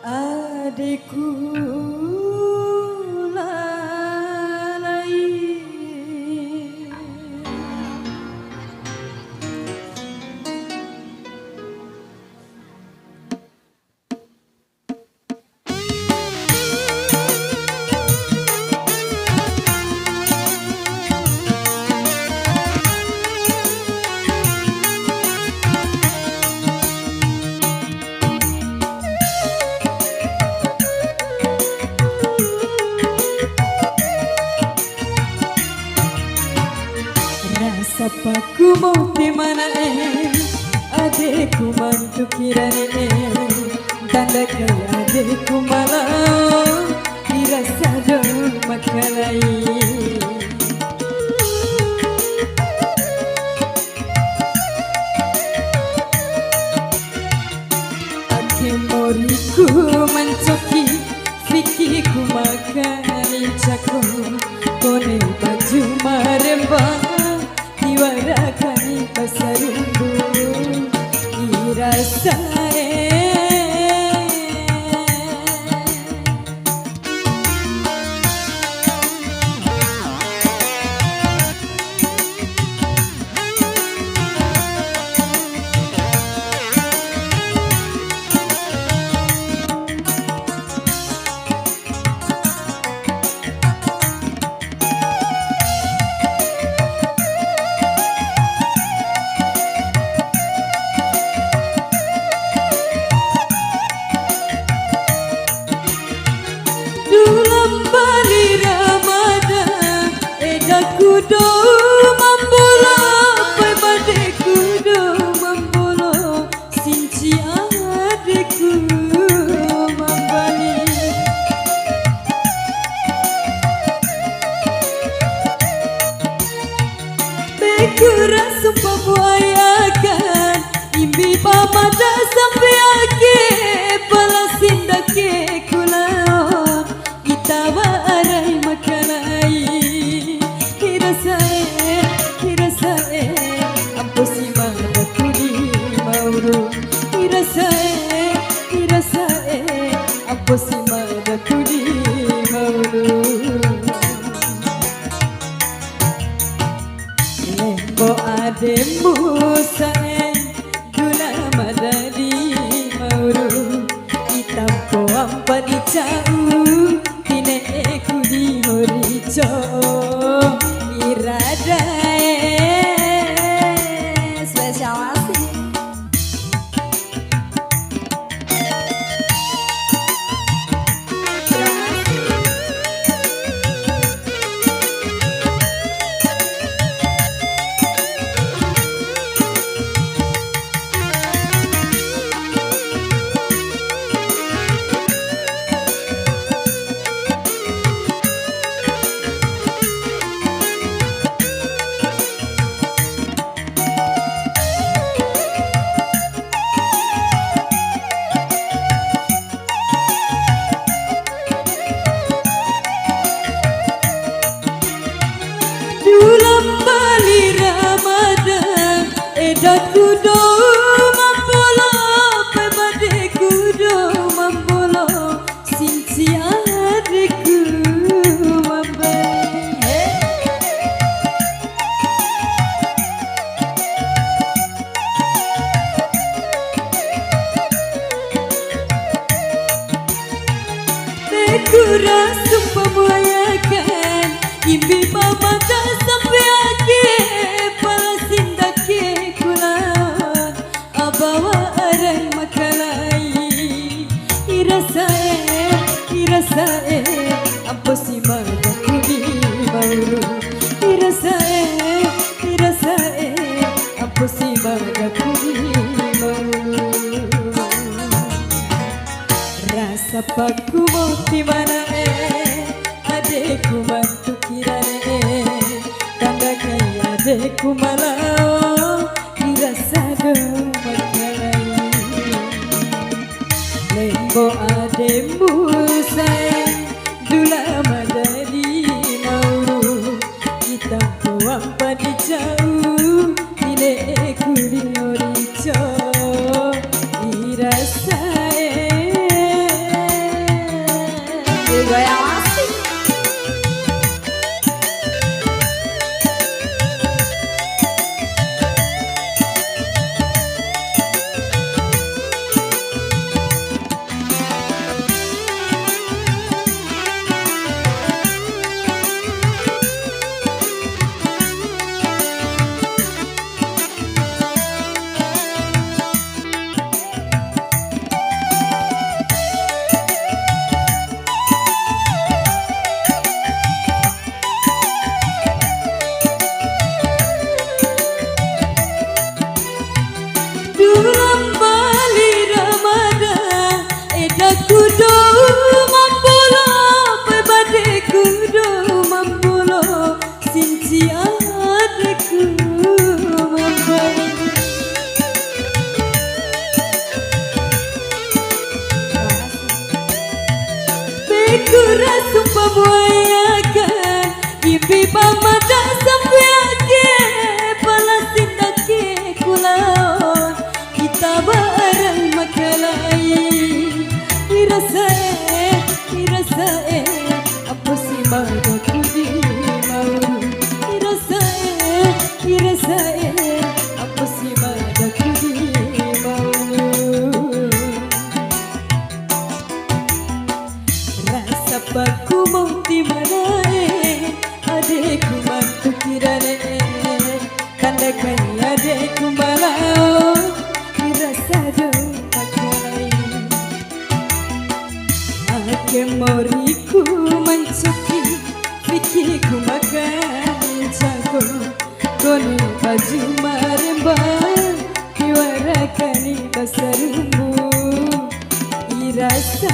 Adikku lalai, sapaku mau dimana adikku mantu kirane tanda kaya adikku malah dirasa dong makalai ake moriku mencoki fikiku makani cako kone baju marembang diwarakani pasarumbu irasae kudo mambolo pebade kudo mambolo sinci adikku mambali bekura sumpah buayakan imbi pamada sampai ake palasindake kulao itawa arai makanai Kirasae amposi mana kuni mauru Kirasae amposi mana kuni mauru Lembo ademu sae dula madadi mauru itampo ampani cau tine kuni horico spesial asik. Kudo mambolo pebade kudo mambolo sinci adikku mambali bekura sumpah buayakan imbi pamada sampai ake palasindake bawa arai makalai irasae amposi mana kuni mauru irasae amposi mana kuni mauru rasa paku mau dimana adekku mantu kirane tanda kaya adekku malah dirasa dong makalai Bo ademu sayang dula madari mauru kita buang padi jauh ile kuri orico irasae goyang asik. Dulang bali Ramadan eda kudo mampulo pebade kudo mampulo sinci adekku mambali bekura sumpah buayakan impi pamada sampai ake palasindake kulao kita bareng makalai irasae apa sih madaku di mau irasae apa sih madaku di mau rasa paku mau di mana adekku mantu kirane kanda kaya adekku malau rasa do pakai ake moriku mancuki pikiku makan jago kono baju marembang diwarakani basarmu irasa